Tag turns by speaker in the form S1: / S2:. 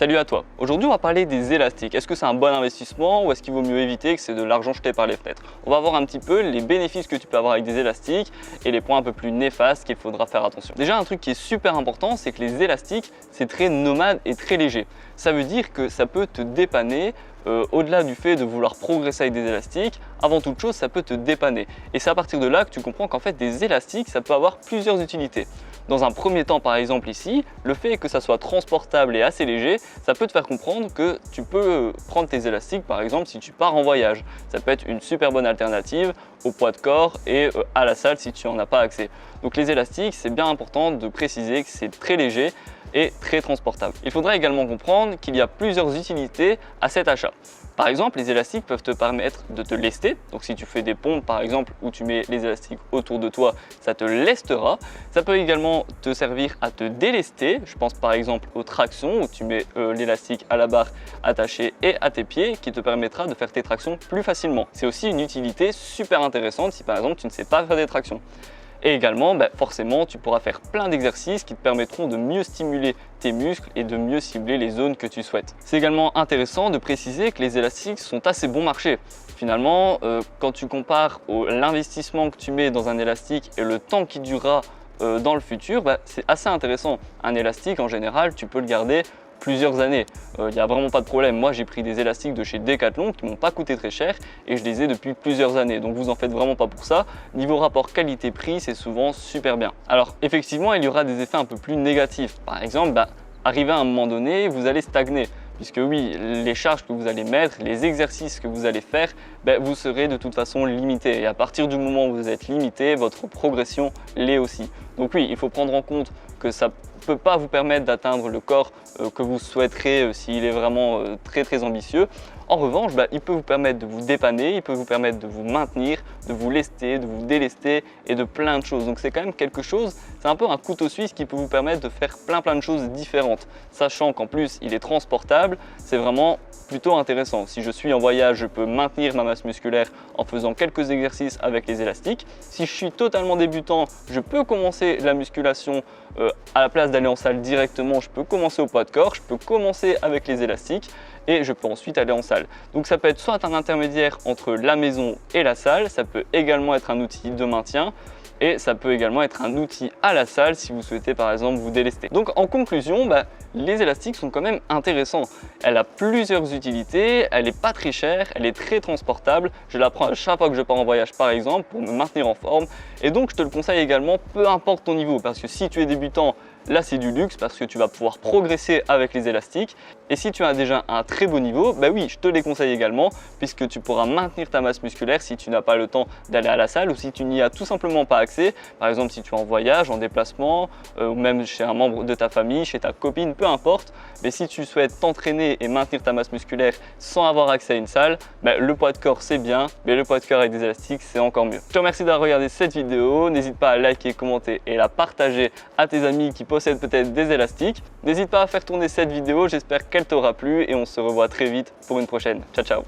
S1: Salut à toi. Aujourd'hui, on va parler des élastiques. Est-ce que c'est un bon investissement ou est-ce qu'il vaut mieux éviter que c'est de l'argent jeté par les fenêtres? On va voir un petit peu les bénéfices que tu peux avoir avec des élastiques et les points un peu plus néfastes qu'il faudra faire attention. Déjà, un truc qui est super important, c'est que les élastiques, c'est très nomade et très léger. Ça veut dire que ça peut te dépanner. Au-delà du fait de vouloir progresser avec des élastiques, avant toute chose, ça peut te dépanner. Et c'est à partir de là que tu comprends qu'en fait, des élastiques, ça peut avoir plusieurs utilités. Dans un premier temps, par exemple ici, le fait que ça soit transportable et assez léger, ça peut te faire comprendre que tu peux prendre tes élastiques, par exemple, si tu pars en voyage. Ça peut être une super bonne alternative au poids de corps et à la salle si tu n'en as pas accès. Donc les élastiques, c'est bien important de préciser que c'est très léger et très transportable. Il faudra également comprendre qu'il y a plusieurs utilités à cet achat. Par exemple, les élastiques peuvent te permettre de te lester. Donc si tu fais des pompes par exemple où tu mets les élastiques autour de toi, ça te lestera. Ça peut également te servir à te délester. Je pense par exemple aux tractions où tu mets l'élastique à la barre attachée et à tes pieds qui te permettra de faire tes tractions plus facilement. C'est aussi une utilité super intéressante si par exemple tu ne sais pas faire des tractions. Et également, forcément, tu pourras faire plein d'exercices qui te permettront de mieux stimuler tes muscles et de mieux cibler les zones que tu souhaites. C'est également intéressant de préciser que les élastiques sont assez bon marché. Finalement, quand tu compares l'investissement que tu mets dans un élastique et le temps qui durera dans le futur, c'est assez intéressant. Un élastique, en général, tu peux le garder plusieurs années. Il n'y a vraiment pas de problème. Moi, j'ai pris des élastiques de chez Decathlon qui m'ont pas coûté très cher et je les ai depuis plusieurs années. Donc vous en faites vraiment pas pour ça. Niveau rapport qualité-prix, c'est souvent super bien. Alors effectivement, il y aura des effets un peu plus négatifs. Par exemple, arrivé à un moment donné, vous allez stagner. Puisque oui, les charges que vous allez mettre, les exercices que vous allez faire, vous serez de toute façon limité. Et à partir du moment où vous êtes limité, votre progression l'est aussi. Donc oui, il faut prendre en compte que ça ne peut pas vous permettre d'atteindre le corps que vous souhaiterez s'il est vraiment très ambitieux. En revanche, il peut vous permettre de vous dépanner, il peut vous permettre de vous maintenir, de vous lester, de vous délester et de plein de choses. Donc c'est quand même quelque chose, c'est un peu un couteau suisse qui peut vous permettre de faire plein de choses différentes. Sachant qu'en plus il est transportable, c'est vraiment plutôt intéressant. Si je suis en voyage, je peux maintenir ma masse musculaire en faisant quelques exercices avec les élastiques. Si je suis totalement débutant, je peux commencer la musculation à la place d'aller en salle directement, je peux commencer au poids de corps, je peux commencer avec les élastiques et je peux ensuite aller en salle. Donc ça peut être soit un intermédiaire entre la maison et la salle, ça peut également être un outil de maintien et ça peut également être un outil à la salle si vous souhaitez par exemple vous délester. Donc en conclusion, les élastiques sont quand même intéressants. Elle a plusieurs utilités, elle n'est pas très chère, elle est très transportable. Je la prends à chaque fois que je pars en voyage par exemple pour me maintenir en forme. Et donc je te le conseille également, peu importe ton niveau, parce que si tu es débutant, là c'est du luxe parce que tu vas pouvoir progresser avec les élastiques. Et si tu as déjà un très beau niveau, oui, je te les conseille également puisque tu pourras maintenir ta masse musculaire si tu n'as pas le temps d'aller à la salle ou si tu n'y as tout simplement pas accès. Par exemple, si tu es en voyage, en déplacement ou même chez un membre de ta famille, chez ta copine, peu importe. Mais si tu souhaites t'entraîner et maintenir ta masse musculaire sans avoir accès à une salle, le poids de corps c'est bien, mais le poids de corps avec des élastiques c'est encore mieux. Je te remercie d'avoir regardé cette vidéo. N'hésite pas à liker, commenter et la partager à tes amis qui possèdent peut-être des élastiques. N'hésite pas à faire tourner cette vidéo, j'espère qu'elle t'aura plu et on se revoit très vite pour une prochaine. Ciao ciao.